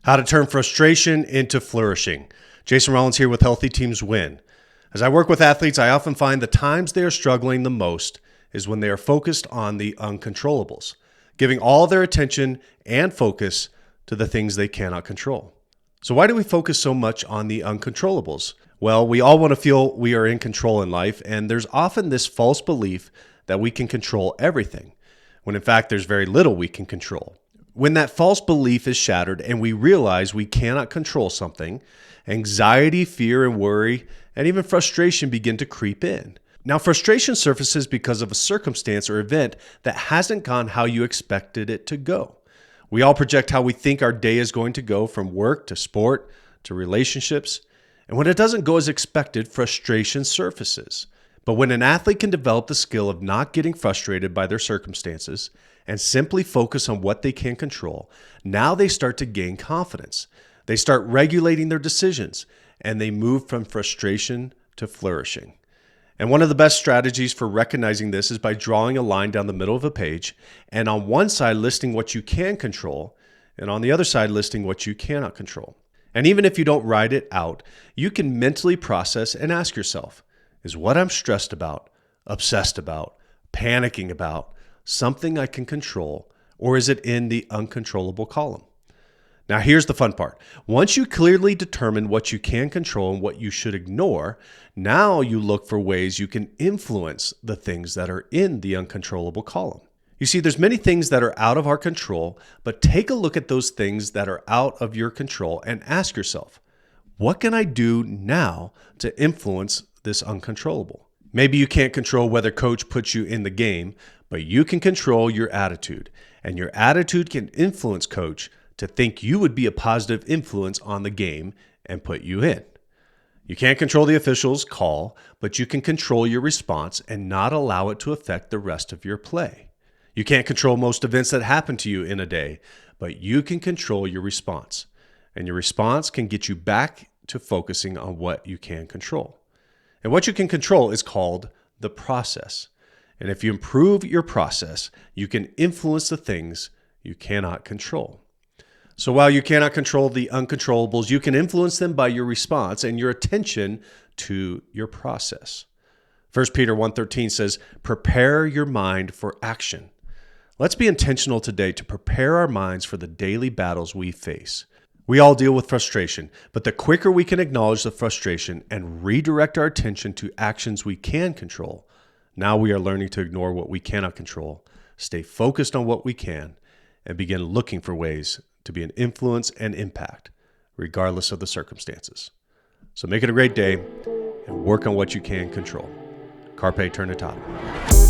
How to turn frustration into flourishing. Jason Rollins here with Healthy Teams Win. As I work with athletes, I often find the times they are struggling the most is when they are focused on the uncontrollables, giving all their attention and focus to the things they cannot control. So why do we focus so much on the uncontrollables? Well, we all want to feel we are in control in life, and there's often this false belief that we can control everything, when in fact there's very little we can control. When that false belief is shattered and we realize we cannot control something, anxiety, fear, and worry, and even frustration begin to creep in. Now, frustration surfaces because of a circumstance or event that hasn't gone how you expected it to go. We all project how we think our day is going to go, from work to sport to relationships. And when it doesn't go as expected, frustration surfaces. But when an athlete can develop the skill of not getting frustrated by their circumstances and simply focus on what they can control, now they start to gain confidence. They start regulating their decisions, and they move from frustration to flourishing. And one of the best strategies for recognizing this is by drawing a line down the middle of a page, and on one side listing what you can control, and on the other side listing what you cannot control. And even if you don't write it out, you can mentally process and ask yourself, is what I'm stressed about, obsessed about, panicking about something I can control, or is it in the uncontrollable column? Now, here's the fun part. Once you clearly determine what you can control and what you should ignore, now you look for ways you can influence the things that are in the uncontrollable column. You see, there's many things that are out of our control, but take a look at those things that are out of your control and ask yourself, what can I do now to influence this uncontrollable? Maybe you can't control whether coach puts you in the game, but you can control your attitude, and your attitude can influence coach to think you would be a positive influence on the game and put you in. You can't control the official's call, but you can control your response and not allow it to affect the rest of your play. You can't control most events that happen to you in a day, but you can control your response, and your response can get you back to focusing on what you can control. And what you can control is called the process. And if you improve your process, you can influence the things you cannot control. So while you cannot control the uncontrollables, you can influence them by your response and your attention to your process. 1 Peter 1:13 says, prepare your mind for action. Let's be intentional today to prepare our minds for the daily battles we face. We all deal with frustration, but the quicker we can acknowledge the frustration and redirect our attention to actions we can control, now we are learning to ignore what we cannot control, stay focused on what we can, and begin looking for ways to be an influence and impact, regardless of the circumstances. So make it a great day and work on what you can control. Carpe Turnatata.